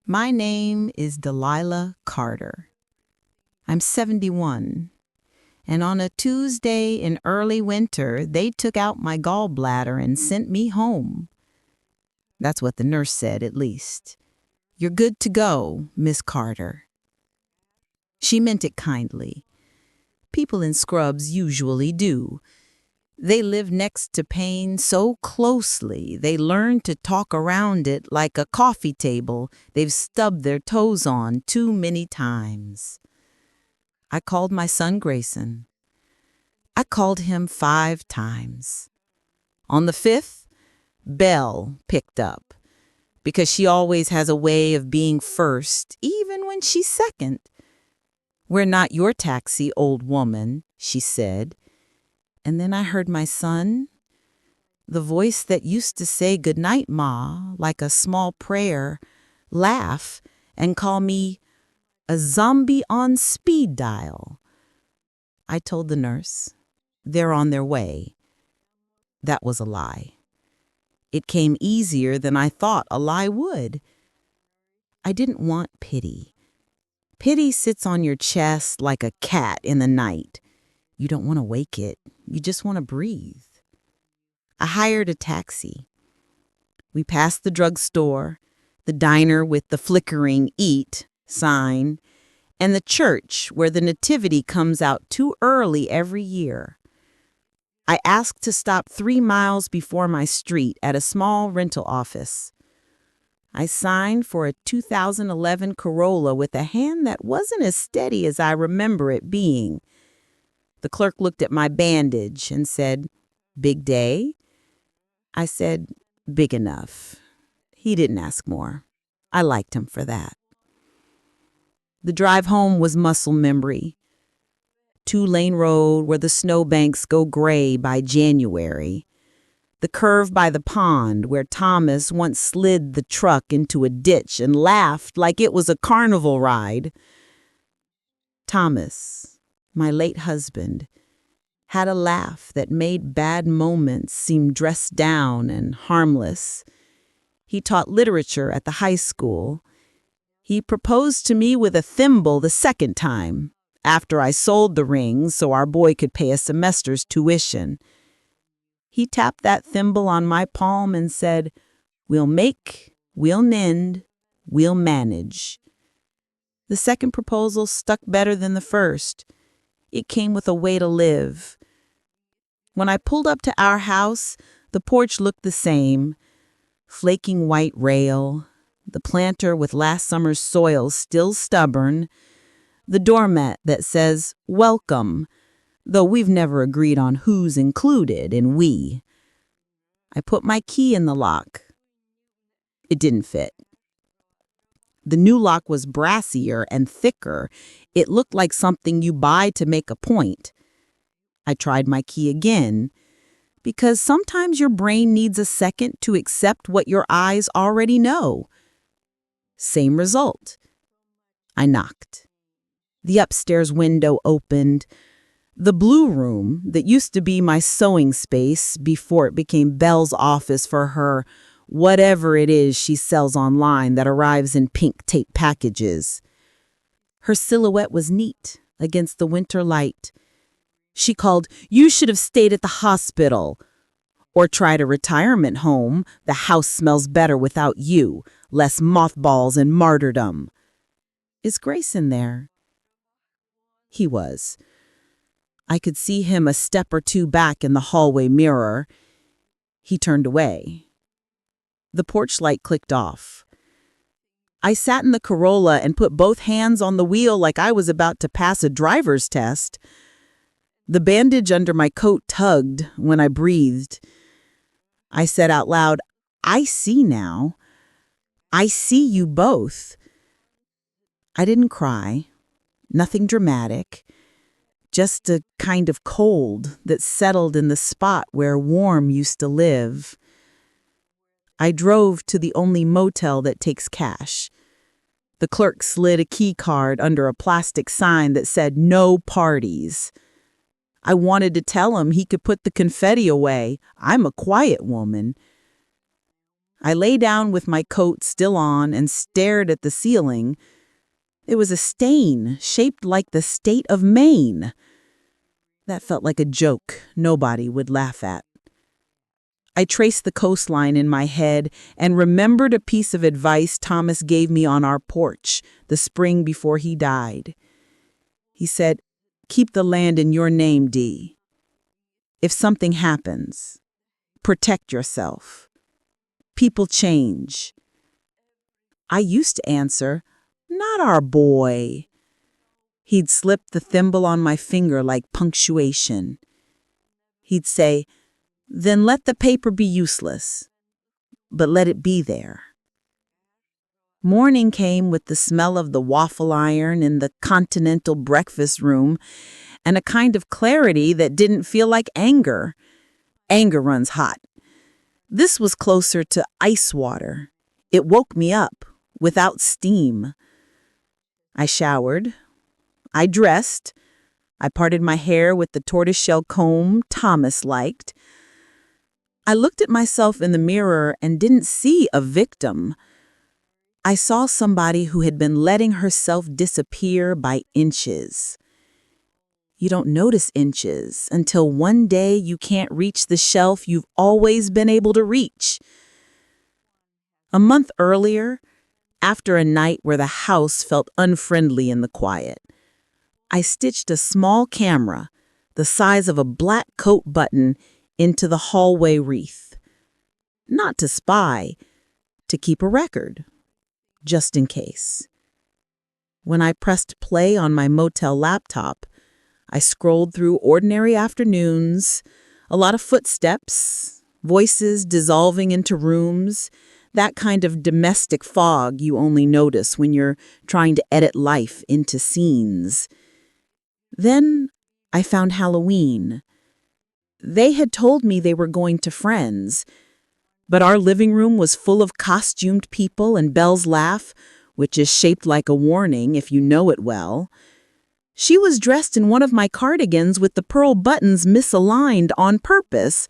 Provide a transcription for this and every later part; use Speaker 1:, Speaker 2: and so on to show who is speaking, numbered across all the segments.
Speaker 1: My name is Delilah Carter. I'm 71, and on a Tuesday in early winter, they took out my gallbladder and sent me home. That's what the nurse said, at least. "You're good to go, Miss Carter." She meant it kindly. People in scrubs usually do. They live next to pain so closely, they learn to talk around it like a coffee table they've stubbed their toes on too many times. I called my son Grayson. I called him 5 times. On the 5th, Belle picked up, because she always has a way of being first, even when she's second. "We're not your taxi, old woman," she said. And then I heard my son, the voice that used to say "Good night, Ma," like a small prayer, laugh and call me a zombie on speed dial. I told the nurse, "They're on their way." That was a lie. It came easier than I thought a lie would. I didn't want pity. Pity sits on your chest like a cat in the night. You don't want to wake it. You just want to breathe. I hired a taxi. We passed the drugstore, the diner with the flickering "Eat" sign, and the church where the nativity comes out too early every year. I asked to stop 3 miles before my street at a small rental office. I signed for a 2011 Corolla with a hand that wasn't as steady as I remember it being. The clerk looked at my bandage and said, "Big day?" I said, "Big enough." He didn't ask more. I liked him for that. The drive home was muscle memory. 2-lane road where the snowbanks go gray by January. The curve by the pond where Thomas once slid the truck into a ditch and laughed like it was a carnival ride. Thomas, my late husband, had a laugh that made bad moments seem dressed down and harmless. He taught literature at the high school. He proposed to me with a thimble the second time, after I sold the ring so our boy could pay a semester's tuition. He tapped that thimble on my palm and said, "We'll make, we'll mend, we'll manage." The second proposal stuck better than the first. It came with a way to live. When I pulled up to our house, the porch looked the same. Flaking white rail, the planter with last summer's soil still stubborn, the doormat that says "Welcome," though we've never agreed on who's included in "we." I put my key in the lock. It didn't fit. The new lock was brassier and thicker. It looked like something you buy to make a point. I tried my key again, because sometimes your brain needs a second to accept what your eyes already know. Same result. I knocked. The upstairs window opened. The blue room that used to be my sewing space before it became Belle's office for her whatever it is she sells online that arrives in pink tape packages. Her silhouette was neat against the winter light. She called, "You should have stayed at the hospital." Or tried a retirement home. "The house smells better without you. Less mothballs and martyrdom." "Is Grayson there?" He was. I could see him a step or two back in the hallway mirror. He turned away. The porch light clicked off. I sat in the Corolla and put both hands on the wheel like I was about to pass a driver's test. The bandage under my coat tugged when I breathed. I said out loud, "I see now. I see you both." I didn't cry. Nothing dramatic. Just a kind of cold that settled in the spot where warm used to live. I drove to the only motel that takes cash. The clerk slid a key card under a plastic sign that said "No parties." I wanted to tell him he could put the confetti away. I'm a quiet woman. I lay down with my coat still on and stared at the ceiling. It was a stain shaped like the state of Maine. That felt like a joke nobody would laugh at. I traced the coastline in my head and remembered a piece of advice Thomas gave me on our porch the spring before he died. He said, "Keep the land in your name, Dee. If something happens, protect yourself. People change." I used to answer, "Not our boy." He'd slip the thimble on my finger like punctuation. He'd say, "Then let the paper be useless, but let it be there." Morning came with the smell of the waffle iron in the continental breakfast room and a kind of clarity that didn't feel like anger. Anger runs hot. This was closer to ice water. It woke me up without steam. I showered. I dressed. I parted my hair with the tortoiseshell comb Thomas liked. I looked at myself in the mirror and didn't see a victim. I saw somebody who had been letting herself disappear by inches. You don't notice inches until one day you can't reach the shelf you've always been able to reach. A month earlier, after a night where the house felt unfriendly in the quiet, I stitched a small camera, the size of a black coat button, into the hallway wreath. Not to spy, to keep a record, just in case. When I pressed play on my motel laptop, I scrolled through ordinary afternoons, a lot of footsteps, voices dissolving into rooms, that kind of domestic fog you only notice when you're trying to edit life into scenes. Then I found Halloween. They had told me they were going to Friends, but our living room was full of costumed people and Belle's laugh, which is shaped like a warning if you know it well. She was dressed in one of my cardigans with the pearl buttons misaligned on purpose.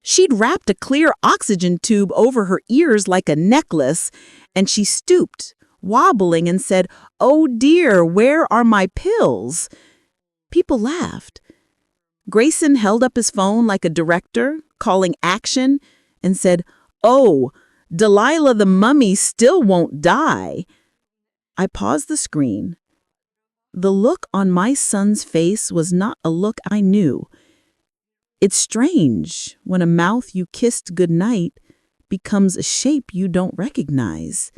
Speaker 1: She'd wrapped a clear oxygen tube over her ears like a necklace, and she stooped, wobbling, and said, "Oh dear, where are my pills?" People laughed. Grayson held up his phone like a director, calling action, and said, "Oh, Delilah the mummy still won't die." I paused the screen. The look on my son's face was not a look I knew. It's strange when a mouth you kissed goodnight becomes a shape you don't recognize.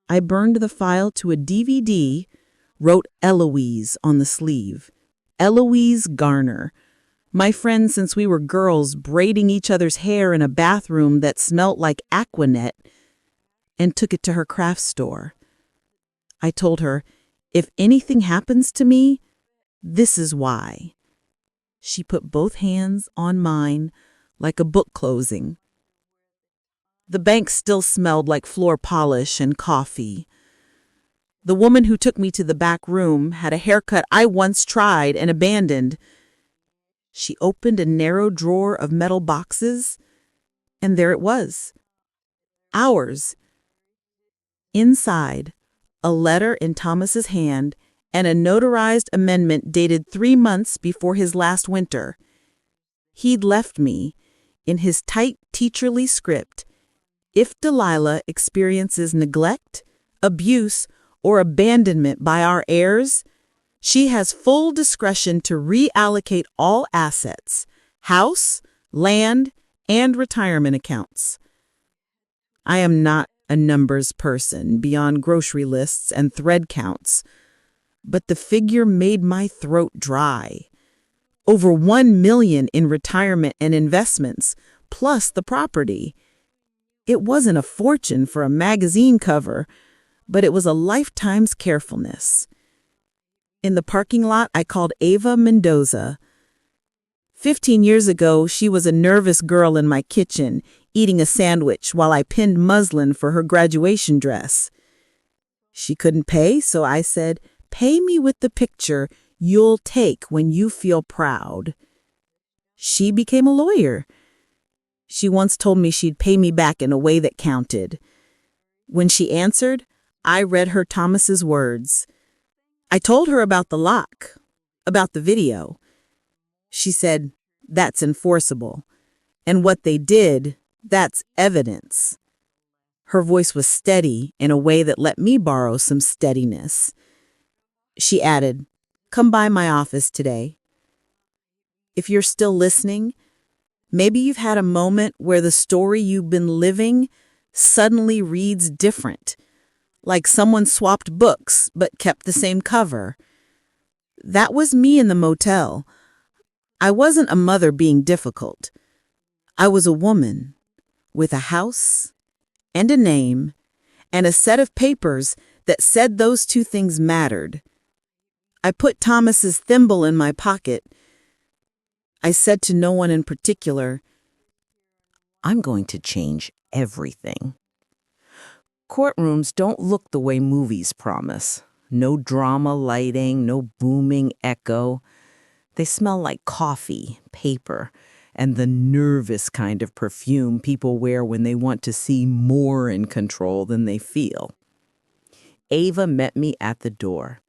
Speaker 1: I burned the file to a DVD, wrote Eloise on the sleeve. Eloise Garner, my friend since we were girls braiding each other's hair in a bathroom that smelt like Aquanet, and took it to her craft store. I told her, "If anything happens to me, this is why." She put both hands on mine like a book closing. The bank still smelled like floor polish and coffee. The woman who took me to the back room had a haircut I once tried and abandoned. She opened a narrow drawer of metal boxes, and there it was. Ours. Inside, a letter in Thomas's hand and a notarized amendment dated 3 months before his last winter. He'd left me, in his tight teacherly script, if Delilah experiences neglect, abuse, or abandonment by our heirs, she has full discretion to reallocate all assets, house, land, and retirement accounts. I am not a numbers person beyond grocery lists and thread counts, but the figure made my throat dry. Over $1 million in retirement and investments, plus the property. It wasn't a fortune for a magazine cover, but it was a lifetime's carefulness. In the parking lot, I called Ava Mendoza. 15 years ago, she was a nervous girl in my kitchen, eating a sandwich while I pinned muslin for her graduation dress. She couldn't pay, so I said, "Pay me with the picture you'll take when you feel proud." She became a lawyer. She once told me she'd pay me back in a way that counted. When she answered, I read her Thomas's words. I told her about the lock, about the video. She said, that's enforceable. And what they did, that's evidence. Her voice was steady in a way that let me borrow some steadiness. She added, come by my office today. If you're still listening, maybe you've had a moment where the story you've been living suddenly reads different, like someone swapped books but kept the same cover. That was me in the motel. I wasn't a mother being difficult. I was a woman with a house and a name and a set of papers that said those two things mattered. I put Thomas's thimble in my pocket. I said to no one in particular, I'm going to change everything. Courtrooms don't look the way movies promise. No drama lighting, no booming echo. They smell like coffee, paper, and the nervous kind of perfume people wear when they want to seem more in control than they feel. Ava met me at the door.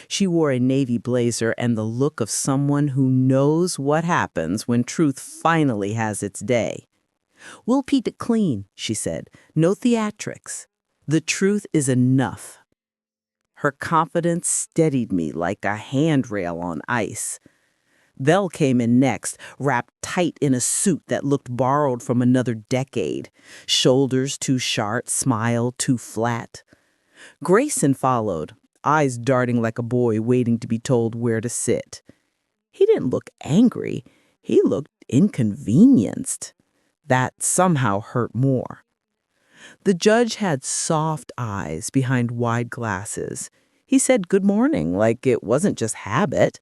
Speaker 1: She wore a navy blazer and the look of someone who knows what happens when truth finally has its day. We'll keep it clean, she said. No theatrics. The truth is enough. Her confidence steadied me like a handrail on ice. Belle came in next, wrapped tight in a suit that looked borrowed from another decade. Shoulders too sharp, smile too flat. Grayson followed, eyes darting like a boy waiting to be told where to sit. He didn't look angry. He looked inconvenienced. That somehow hurt more. The judge had soft eyes behind wide glasses. He said good morning like it wasn't just habit.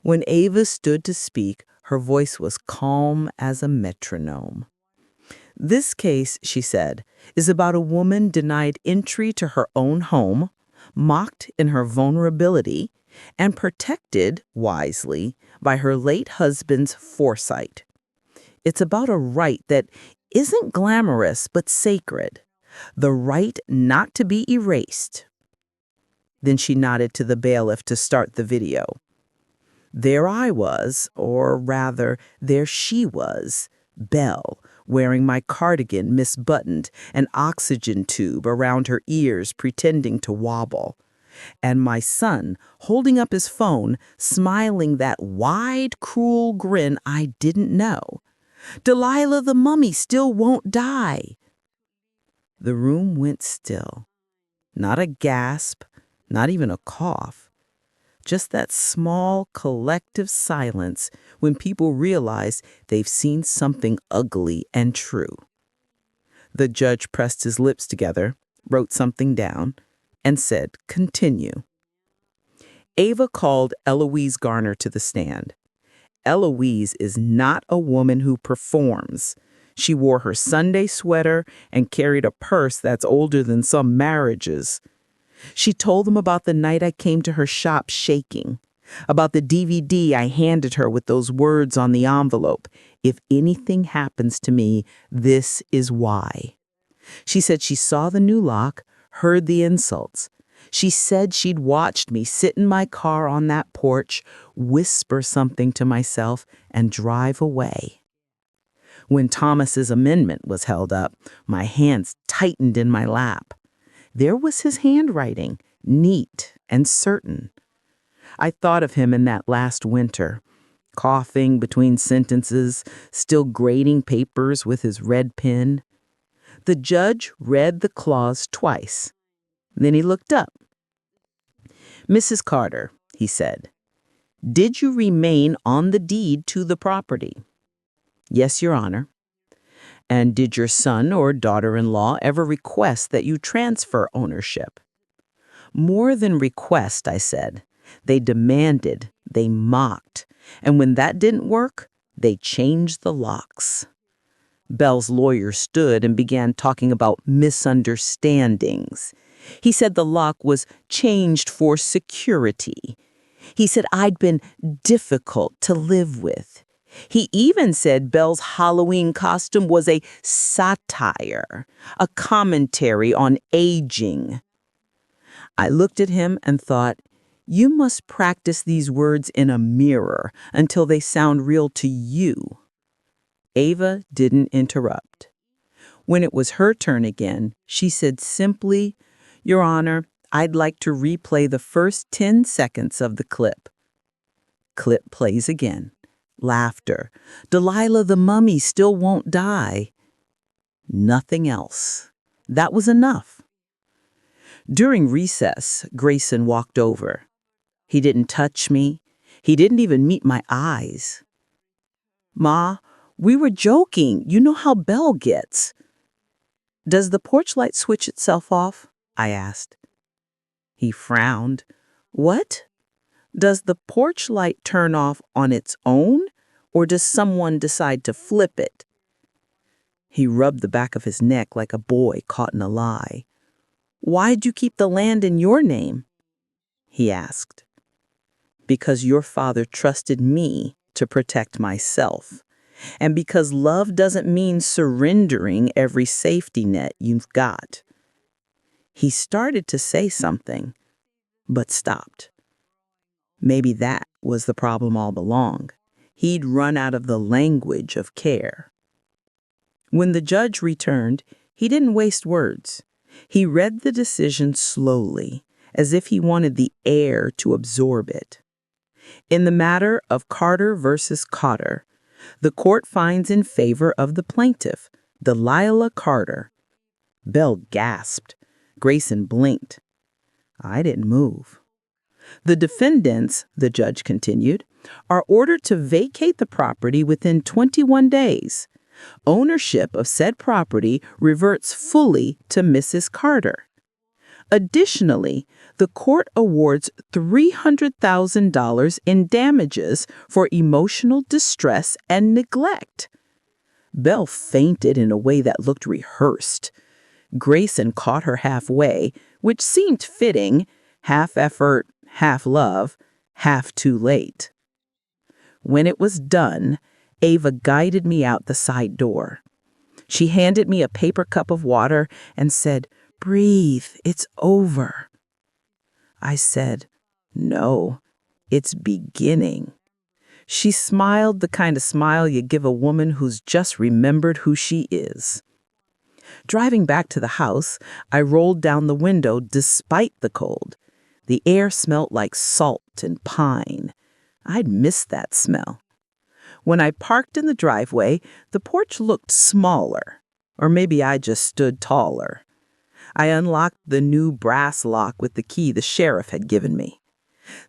Speaker 1: When Ava stood to speak, her voice was calm as a metronome. This case, she said, is about a woman denied entry to her own home, mocked in her vulnerability, and protected, wisely, by her late husband's foresight. It's about a right that isn't glamorous but sacred, the right not to be erased. Then she nodded to the bailiff to start the video. There I was, or rather, there she was, Belle, wearing my cardigan misbuttoned, an oxygen tube around her ears pretending to wobble, and my son holding up his phone, smiling that wide, cruel grin I didn't know. Delilah the mummy still won't die. The room went still. Not a gasp, not even a cough. Just that small, collective silence when people realize they've seen something ugly and true. The judge pressed his lips together, wrote something down, and said, continue. Ava called Eloise Garner to the stand. Eloise is not a woman who performs. She wore her Sunday sweater and carried a purse that's older than some marriages. She told them about the night I came to her shop shaking, about the DVD I handed her with those words on the envelope. If anything happens to me, this is why. She said she saw the new lock, heard the insults. She said she'd watched me sit in my car on that porch, whisper something to myself, and drive away. When Thomas's amendment was held up, my hands tightened in my lap. There was his handwriting, neat and certain. I thought of him in that last winter, coughing between sentences, still grading papers with his red pen. The judge read the clause twice. Then he looked up. Mrs. Carter, he said, did you remain on the deed to the property? Yes, Your Honor. And did your son or daughter-in-law ever request that you transfer ownership? More than request, I said. They demanded, they mocked, and when that didn't work, they changed the locks. Belle's lawyer stood and began talking about misunderstandings. He said the lock was changed for security. He said I'd been difficult to live with. He even said Belle's Halloween costume was a satire, a commentary on aging. I looked at him and thought, you must practice these words in a mirror until they sound real to you. Ava didn't interrupt. When it was her turn again, she said simply, Your Honor, I'd like to replay the first 10 seconds of the clip. Clip plays again. Laughter. Delilah the mummy still won't die. Nothing else. That was enough. During recess, Grayson walked over. He didn't touch me. He didn't even meet my eyes. Ma, we were joking. You know how Belle gets. Does the porch light switch itself off? I asked. He frowned. What? Does the porch light turn off on its own, or does someone decide to flip it? He rubbed the back of his neck like a boy caught in a lie. Why'd you keep the land in your name? He asked. Because your father trusted me to protect myself, and because love doesn't mean surrendering every safety net you've got. He started to say something, but stopped. Maybe that was the problem all along. He'd run out of the language of care. When the judge returned, he didn't waste words. He read the decision slowly, as if he wanted the air to absorb it. In the matter of Carter versus Cotter, the court finds in favor of the plaintiff, Delilah Carter. Belle gasped. Grayson blinked. I didn't move. The defendants, the judge continued, are ordered to vacate the property within 21 days. Ownership of said property reverts fully to Mrs. Carter. Additionally, the court awards $300,000 in damages for emotional distress and neglect. Belle fainted in a way that looked rehearsed. Grayson caught her halfway, which seemed fitting, half effort, half love, half too late. When it was done, Ava guided me out the side door. She handed me a paper cup of water and said, Breathe, it's over. I said, No, it's beginning. She smiled the kind of smile you give a woman who's just remembered who she is. Driving back to the house, I rolled down the window despite the cold. The air smelt like salt and pine. I'd missed that smell. When I parked in the driveway, the porch looked smaller, or maybe I just stood taller. I unlocked the new brass lock with the key the sheriff had given me.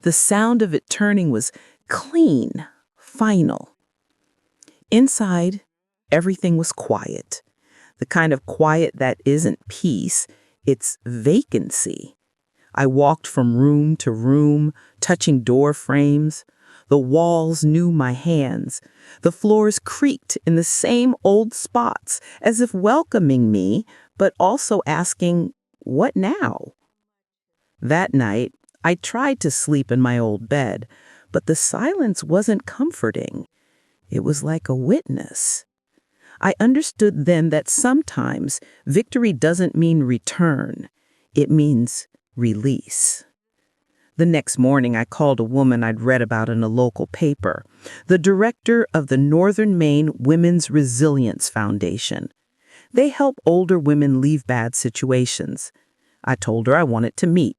Speaker 1: The sound of it turning was clean, final. Inside, everything was quiet. The kind of quiet that isn't peace, it's vacancy. I walked from room to room, touching door frames. The walls knew my hands. The floors creaked in the same old spots, as if welcoming me, but also asking, what now? That night, I tried to sleep in my old bed, but the silence wasn't comforting. It was like a witness. I understood then that sometimes victory doesn't mean return. It means release. The next morning, I called a woman I'd read about in a local paper, the director of the Northern Maine Women's Resilience Foundation. They help older women leave bad situations. I told her I wanted to meet.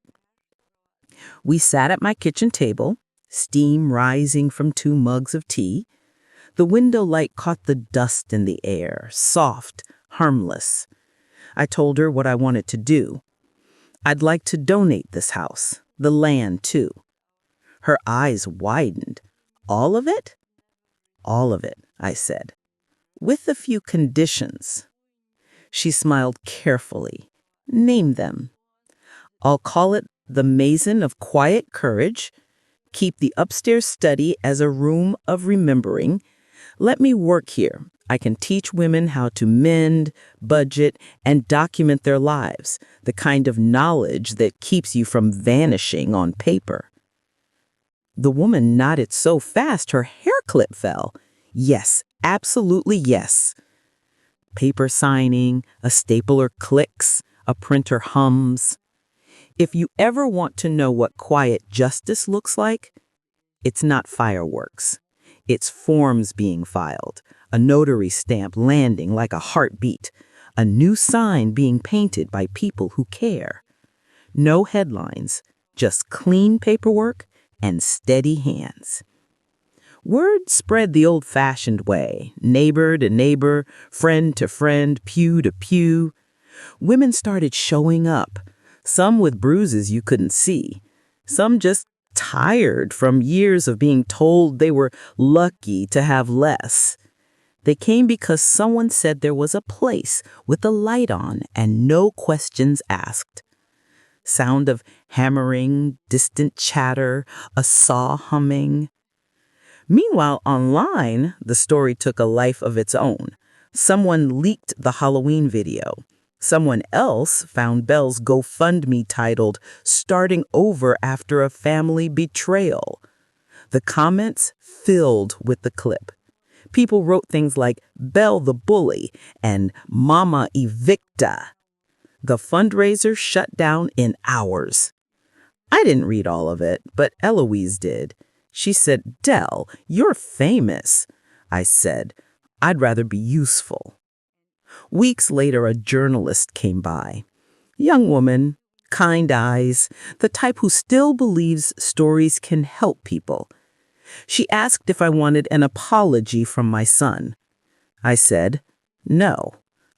Speaker 1: We sat at my kitchen table, steam rising from 2 mugs of tea. The window light caught the dust in the air, soft, harmless. I told her what I wanted to do. I'd like to donate this house, the land too. Her eyes widened. All of it? All of it, I said, with a few conditions. She smiled carefully. Name them. I'll call it the Maison of Quiet Courage. Keep the upstairs study as a room of remembering. Let me work here. I can teach women how to mend, budget, and document their lives, the kind of knowledge that keeps you from vanishing on paper. The woman nodded so fast her hair clip fell.
Speaker 2: Yes, absolutely yes. Paper signing, a stapler clicks, a printer hums. If you ever want to know what quiet justice looks like, it's not fireworks. It's forms being filed, a notary stamp landing like a heartbeat, a new sign being painted by people who care. No headlines, just clean paperwork and steady hands. Word spread the old-fashioned way, neighbor to neighbor, friend to friend, pew to pew. Women started showing up, some with bruises you couldn't see, some just tired from years of being told they were lucky to have less. They came because someone said there was a place with a light on and no questions asked. Sound of hammering, distant chatter, a saw humming. Meanwhile, online, the story took a life of its own. Someone leaked the Halloween video. Someone else found Belle's GoFundMe titled "Starting Over After a Family Betrayal." The comments filled with the clip. People wrote things like "Belle the Bully" and "Mama Evicta." The fundraiser shut down in hours. I didn't read all of it, but Eloise did. She said, "Del, you're famous." I said, "I'd rather be useful." Weeks later, a journalist came by. Young woman, kind eyes, the type who still believes stories can help people. She asked if I wanted an apology from my son. I said, "No,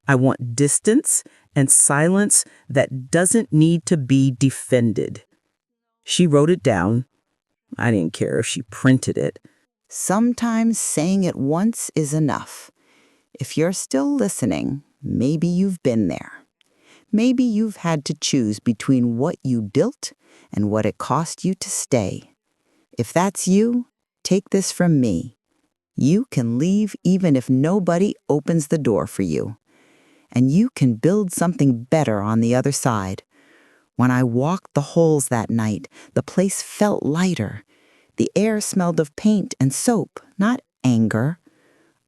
Speaker 2: I want distance and silence that doesn't need to be defended." She wrote it down. I didn't care if she printed it.
Speaker 1: Sometimes saying it once is enough. If you're still listening, maybe you've been there. Maybe you've had to choose between what you built and what it cost you to stay. If that's you, take this from me. You can leave even if nobody opens the door for you. And you can build something better on the other side. When I walked the halls that night, the place felt lighter. The air smelled of paint and soap, not anger.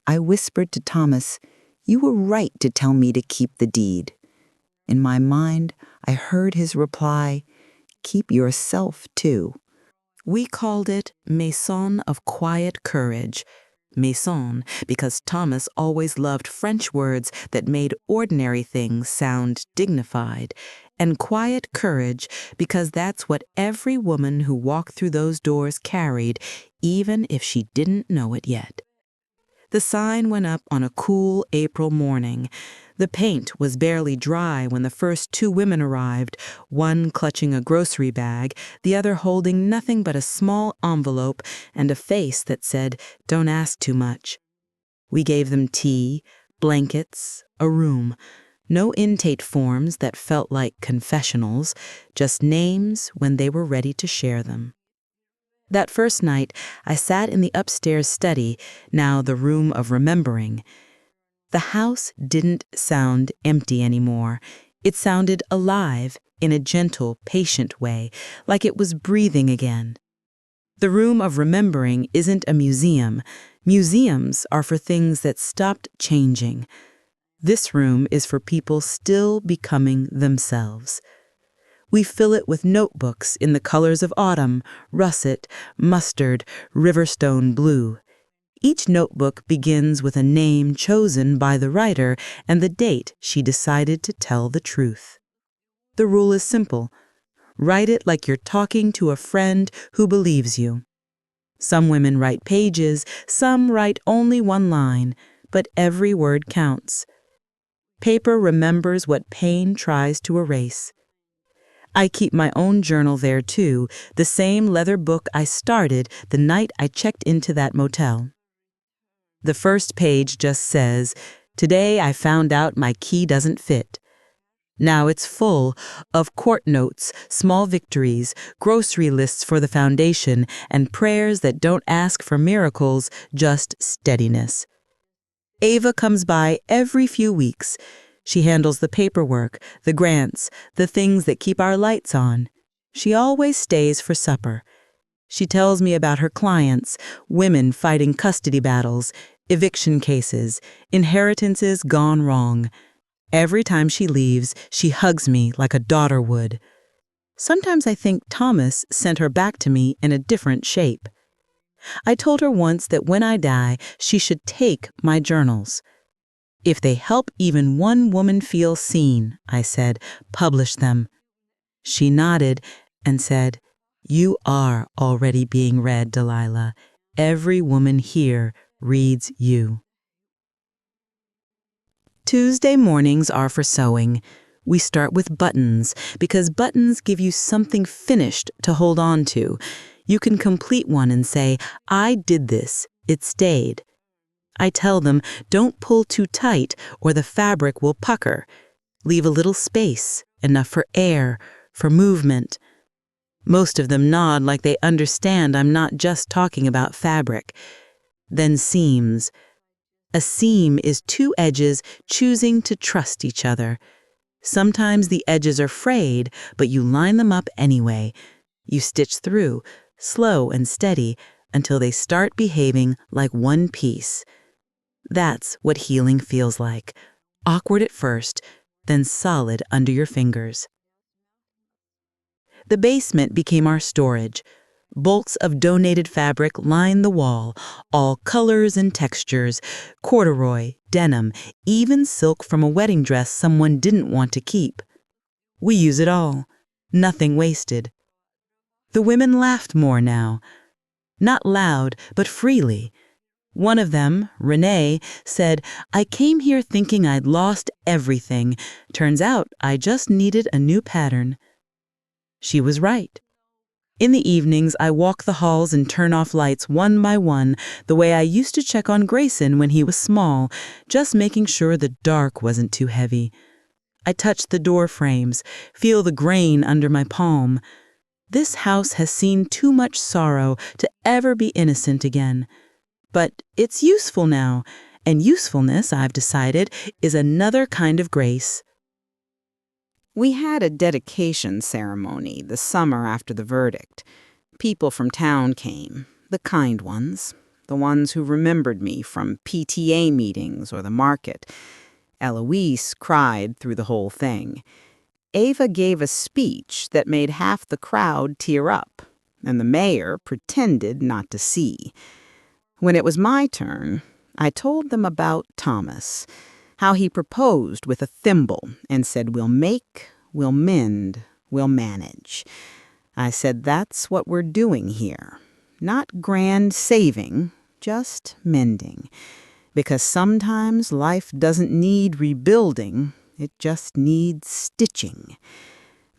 Speaker 1: I whispered to Thomas, "You were right to tell me to keep the deed." In my mind, I heard his reply, "Keep yourself too." We called it Maison of Quiet Courage. Maison, because Thomas always loved French words that made ordinary things sound dignified, and quiet courage because that's what every woman who walked through those doors carried, even if she didn't know it yet. The sign went up on a cool April morning. The paint was barely dry when the first two women arrived, one clutching a grocery bag, the other holding nothing but a small envelope and a face that said, "Don't ask too much." We gave them tea, blankets, a room. No intake forms that felt like confessionals, just names when they were ready to share them. That first night, I sat in the upstairs study, now the room of remembering. The house didn't sound empty anymore. It sounded alive in a gentle, patient way, like it was breathing again. The room of remembering isn't a museum. Museums are for things that stopped changing. This room is for people still becoming themselves. We fill it with notebooks in the colors of autumn, russet, mustard, riverstone blue. Each notebook begins with a name chosen by the writer and the date she decided to tell the truth. The rule is simple. Write it like you're talking to a friend who believes you. Some women write pages, some write only one line, but every word counts. Paper remembers what pain tries to erase. I keep my own journal there too, the same leather book I started the night I checked into that motel. The first page just says, "Today I found out my key doesn't fit." Now it's full of court notes, small victories, grocery lists for the foundation, and prayers that don't ask for miracles, just steadiness. Ava comes by every few weeks. She handles the paperwork, the grants, the things that keep our lights on. She always stays for supper.
Speaker 2: She tells me about her clients, women fighting custody battles, eviction cases, inheritances gone wrong. Every time she leaves, she hugs me like a daughter would. Sometimes I think Thomas sent her back to me in a different shape. I told her once that when I die, she should take my journals. If they help even one woman feel seen, I said, publish them. She nodded and said, "You are already being read, Delilah. Every woman here reads you." Tuesday mornings are for sewing. We start with buttons because buttons give you something finished to hold on to. You can complete one and say, "I did this. It stayed." I tell them, don't pull too tight or the fabric will pucker. Leave a little space, enough for air, for movement. Most of them nod like they understand I'm not just talking about fabric. Then seams. A seam is two edges choosing to trust each other. Sometimes the edges are frayed, but you line them up anyway. You stitch through, slow and steady, until they start behaving like one piece. That's what healing feels like. Awkward at first, then solid under your fingers. The basement became our storage. Bolts of donated fabric line the wall, all colors and textures, corduroy, denim, even silk from a wedding dress someone didn't want to keep. We use it all, nothing wasted. The women laughed more now. Not loud, but freely. One of them, Renee, said, "I came here thinking I'd lost everything. Turns out I just needed a new pattern." She was right. In the evenings, I walk the halls and turn off lights one by one, the way I used to check on Grayson when he was small, just making sure the dark wasn't too heavy. I touch the door frames, feel the grain under my palm. This house has seen too much sorrow to ever be innocent again. But it's useful now, and usefulness, I've decided, is another kind of grace.
Speaker 1: We had a dedication ceremony the summer after the verdict. People from town came, the kind ones, the ones who remembered me from PTA meetings or the market. Eloise cried through the whole thing. Ava gave a speech that made half the crowd tear up, and the mayor pretended not to see. When it was my turn, I told them about Thomas, how he proposed with a thimble and said, "We'll make, we'll mend, we'll manage." I said, that's what we're doing here. Not grand saving, just mending. Because sometimes life doesn't need rebuilding, it just needs stitching.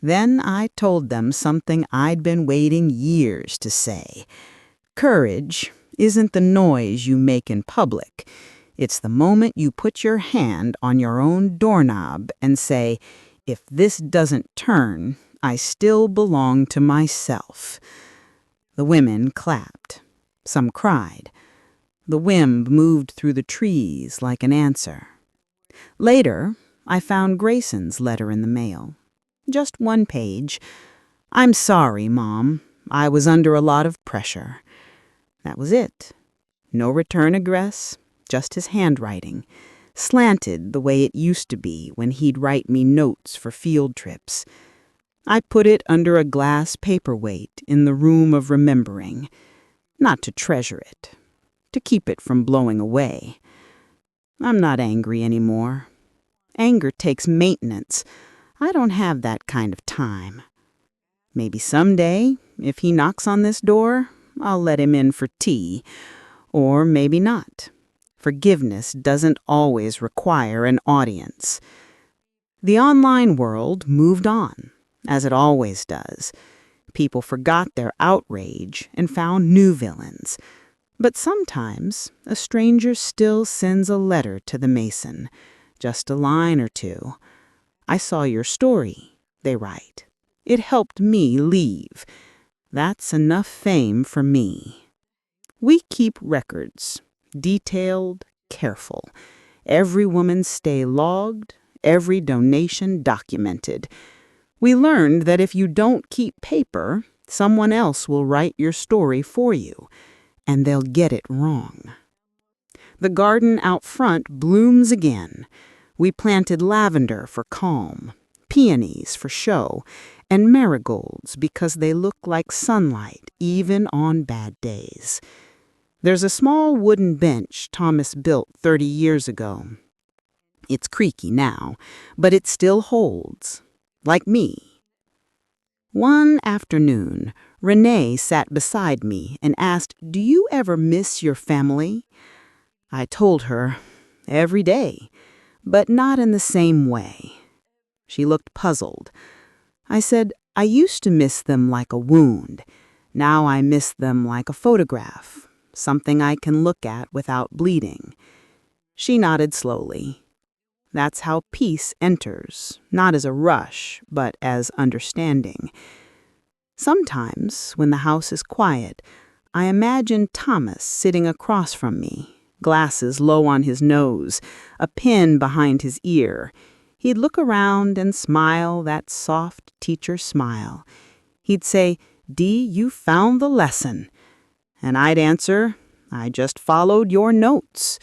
Speaker 1: Then I told them something I'd been waiting years to say. Courage isn't the noise you make in public. It's the moment you put your hand on your own doorknob and say, "If this doesn't turn, I still belong to myself." The women clapped. Some cried. The wind moved through the trees like an answer. Later, I found Grayson's letter in the mail. Just one page. "I'm sorry, Mom. I was under a lot of pressure." That was it. No return address, just his handwriting, slanted the way it used to be when he'd write me notes for field trips. I put it under a glass paperweight in the room of remembering, not to treasure it, to keep it from blowing away. I'm not angry anymore. Anger takes maintenance. I don't have that kind of time. Maybe someday, if he knocks on this door, I'll let him in for tea. Or maybe not. Forgiveness doesn't always require an audience. The online world moved on, as it always does. People forgot their outrage and found new villains. But sometimes a stranger still sends a letter to the Mason, just a line or two. "I saw your story," they write. "It helped me leave." That's enough fame for me. We keep records, detailed, careful. Every woman's stay logged, every donation documented. We learned that if you don't keep paper, Someone else will write your story for you, and they'll get it wrong. The garden out front blooms again. We planted lavender for calm, peonies for show, and marigolds because they look like sunlight even on bad days. There's a small wooden bench Thomas built 30 years ago. It's creaky now, but it still holds, like me. One afternoon, Renee sat beside me and asked, "Do you ever miss your family?" I told her, "Every day, but not in the same way." She looked puzzled. I said, "I used to miss them like a wound. Now I miss them like a photograph, something I can look at without bleeding." She nodded slowly. That's how peace enters, not as a rush, but as understanding. Sometimes, when the house is quiet, I imagine Thomas sitting across from me, glasses low on his nose, a pin behind his ear. He'd look around and smile that soft teacher smile. He'd say, "Dee, you found the lesson." And I'd answer, "I just followed your notes."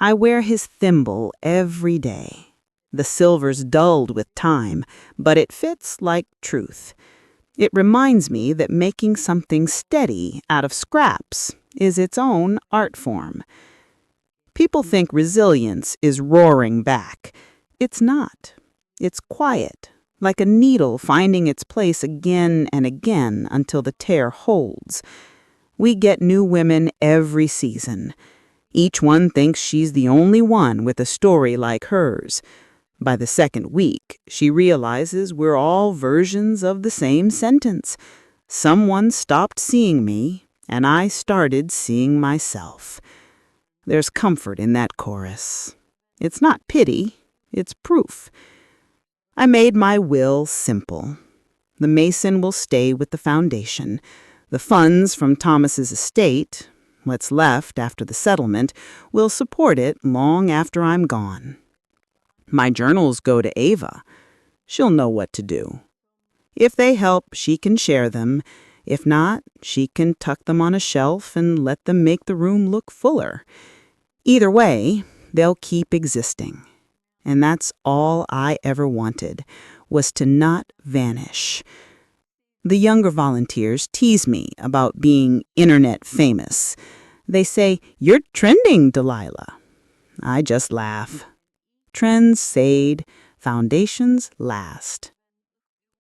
Speaker 1: I wear his thimble every day. The silver's dulled with time, but it fits like truth. It reminds me that making something steady out of scraps is its own art form. People think resilience is roaring back. It's not. It's quiet, like a needle finding its place again and again until the tear holds. We get new women every season. Each one thinks she's the only one with a story like hers. By the second week, she realizes we're all versions of the same sentence. Someone stopped seeing me, and I started seeing myself. There's comfort in that chorus. It's not pity, it's proof. I made my will simple. The mason will stay with the foundation. The funds from Thomas's estate, what's left after the settlement, will support it long after I'm gone. My journals go to Ava. She'll know what to do. If they help, she can share them. If not, she can tuck them on a shelf and let them make the room look fuller. Either way, they'll keep existing. And that's all I ever wanted, was to not vanish. The younger volunteers tease me about being internet famous. They say, "You're trending, Delilah." I just laugh. Trends fade, foundations last.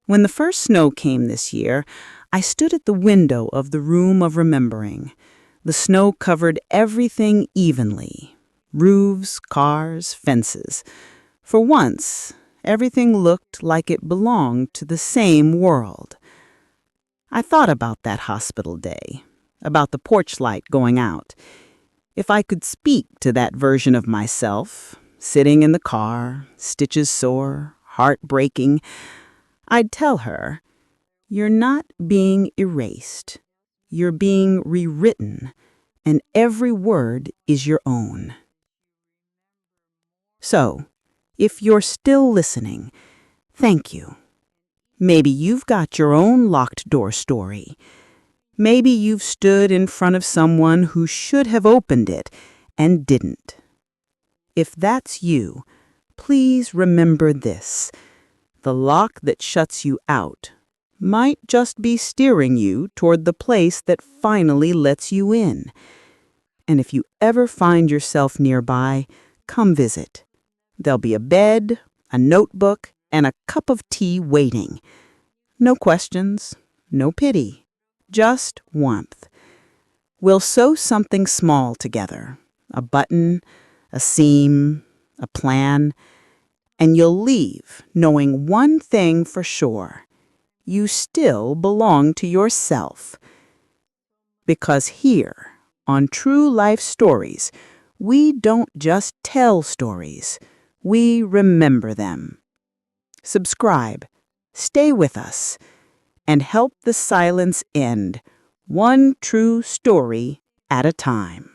Speaker 1: When the first snow came this year, I stood at the window of the room of remembering. The snow covered everything evenly. Roofs, cars, fences. For once, everything looked like it belonged to the same world. I thought about that hospital day, about the porch light going out. If I could speak to that version of myself, sitting in the car, stitches sore, heart breaking, I'd tell her, "You're not being erased. You're being rewritten, and every word is your own." So, if you're still listening, thank you. Maybe you've got your own locked door story. Maybe you've stood in front of someone who should have opened it and didn't. If that's you, please remember this. The lock that shuts you out might just be steering you toward the place that finally lets you in. And if you ever find yourself nearby, come visit. There'll be a bed, a notebook, and a cup of tea waiting. No questions, no pity, just warmth. We'll sew something small together, a button, a seam, a plan, and you'll leave knowing one thing for sure. You still belong to yourself. Because here, on True Life Stories, we don't just tell stories, we remember them. Subscribe, stay with us, and help the silence end, one true story at a time.